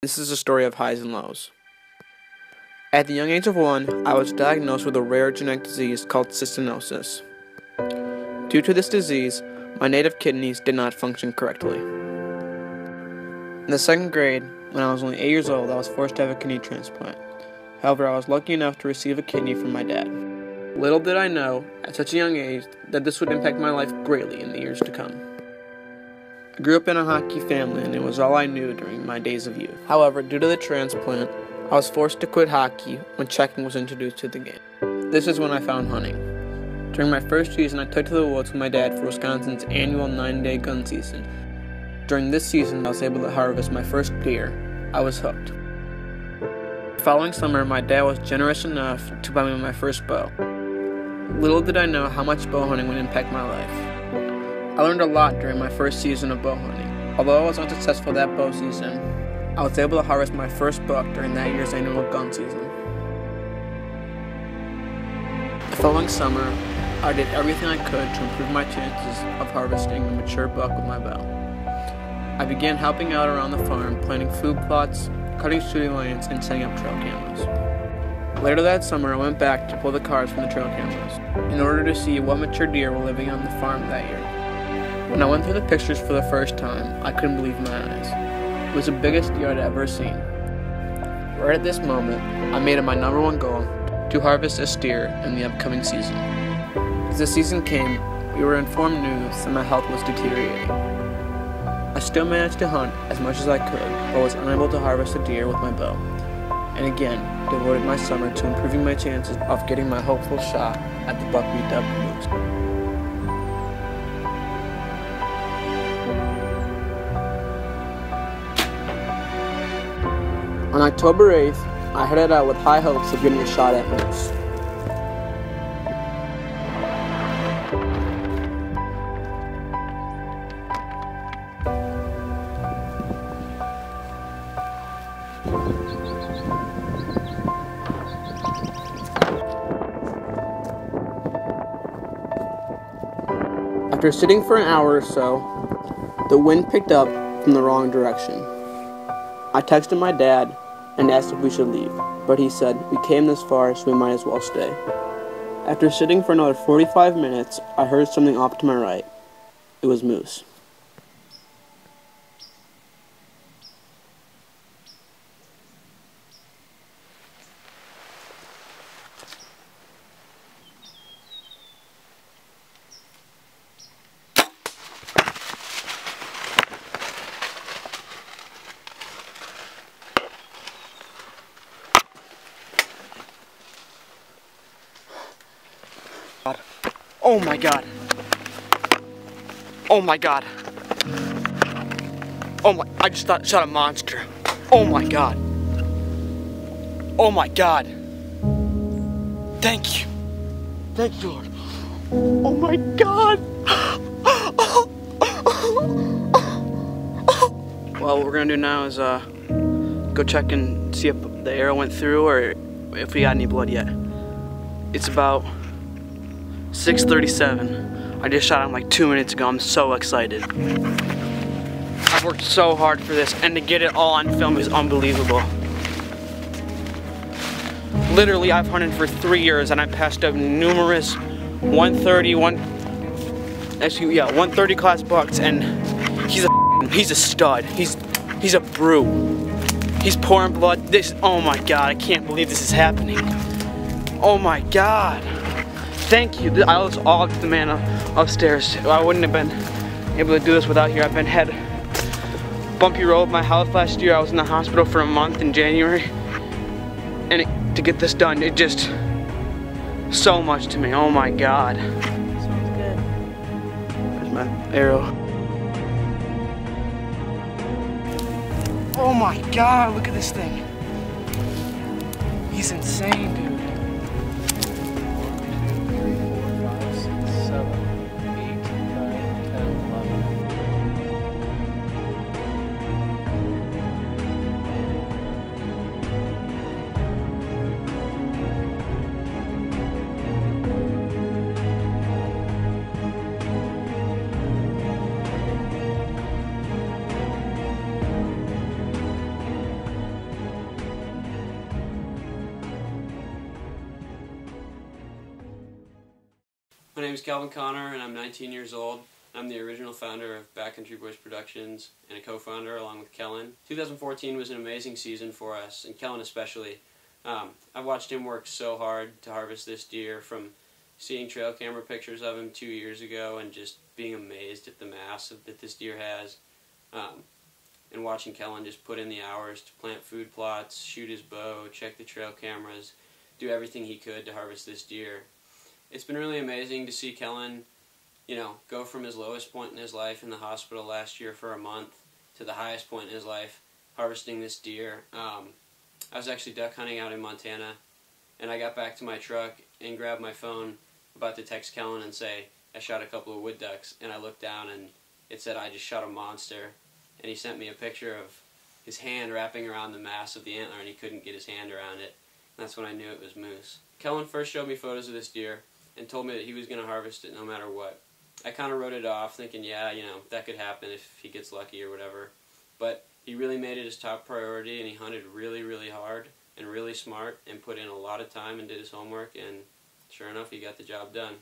This is a story of highs and lows. At the young age of 1, I was diagnosed with a rare genetic disease called cystinosis. Due to this disease, my native kidneys did not function correctly. In the 2nd grade, when I was only 8 years old, I was forced to have a kidney transplant. However, I was lucky enough to receive a kidney from my dad. Little did I know, at such a young age, that this would impact my life greatly in the years to come. I grew up in a hockey family, and it was all I knew during my days of youth. However, due to the transplant, I was forced to quit hockey when checking was introduced to the game. This is when I found hunting. During my first season, I took to the woods with my dad for Wisconsin's annual 9-day gun season. During this season, I was able to harvest my first deer. I was hooked. The following summer, my dad was generous enough to buy me my first bow. Little did I know how much bow hunting would impact my life. I learned a lot during my first season of bow hunting. Although I was unsuccessful that bow season, I was able to harvest my first buck during that year's annual gun season. The following summer, I did everything I could to improve my chances of harvesting a mature buck with my bow. I began helping out around the farm, planting food plots, cutting shooting lanes, and setting up trail cameras. Later that summer, I went back to pull the cards from the trail cameras in order to see what mature deer were living on the farm that year. When I went through the pictures for the first time, I couldn't believe my eyes. It was the biggest deer I'd ever seen. Right at this moment, I made it my #1 goal to harvest a steer in the upcoming season. As the season came, we were informed news that my health was deteriorating. I still managed to hunt as much as I could, but was unable to harvest a deer with my bow, and again devoted my summer to improving my chances of getting my hopeful shot at the buck we dubbed Moose. On October 8th, I headed out with high hopes of getting a shot at moose. After sitting for an hour or so, the wind picked up from the wrong direction. I texted my dad and asked if we should leave, but he said, "We came this far, so we might as well stay." After sitting for another 45 minutes, I heard something off to my right. It was moose. Oh my god. Oh my god. Oh my, I just shot a monster. Oh my god. Oh my god. Thank you. Thank you, Lord. Oh my god. Well, what we're gonna do now is go check and see if the arrow went through or if we got any blood yet. It's about 6:37. I just shot him like 2 minutes ago. I'm so excited. I've worked so hard for this, and to get it all on film is unbelievable. Literally, I've hunted for 3 years, and I've passed up numerous 130 class bucks, and he's a stud. He's a brute. He's pouring blood. Oh my god, I can't believe this is happening. Oh my god. Thank you. I was all up to the man upstairs. I wouldn't have been able to do this without you. I've been had bumpy road with my health last year. I was in the hospital for a month in January. And to get this done, it just so much to me. Oh my god. Sounds good. There's my arrow. Oh my god, look at this thing. He's insane, dude. My name is Calvin Connor, and I'm 19 years old. I'm the original founder of Backcountry Bush Productions and a co-founder along with Kellen. 2014 was an amazing season for us, and Kellen especially. I've watched him work so hard to harvest this deer, from seeing trail camera pictures of him 2 years ago and just being amazed at the mass that this deer has, and watching Kellen just put in the hours to plant food plots, shoot his bow, check the trail cameras, do everything he could to harvest this deer. It's been really amazing to see Kellen, go from his lowest point in his life in the hospital last year for a month to the highest point in his life harvesting this deer. I was actually duck hunting out in Montana, and I got back to my truck and grabbed my phone, about to text Kellen and say I shot a couple of wood ducks, and I looked down and it said I just shot a monster, and he sent me a picture of his hand wrapping around the mass of the antler, and he couldn't get his hand around it. And that's when I knew it was moose. Kellen first showed me photos of this deer and told me that he was going to harvest it no matter what. I kind of wrote it off, thinking, yeah, that could happen if he gets lucky or whatever. But he really made it his top priority, and he hunted really, really hard and really smart and put in a lot of time and did his homework, and sure enough, he got the job done.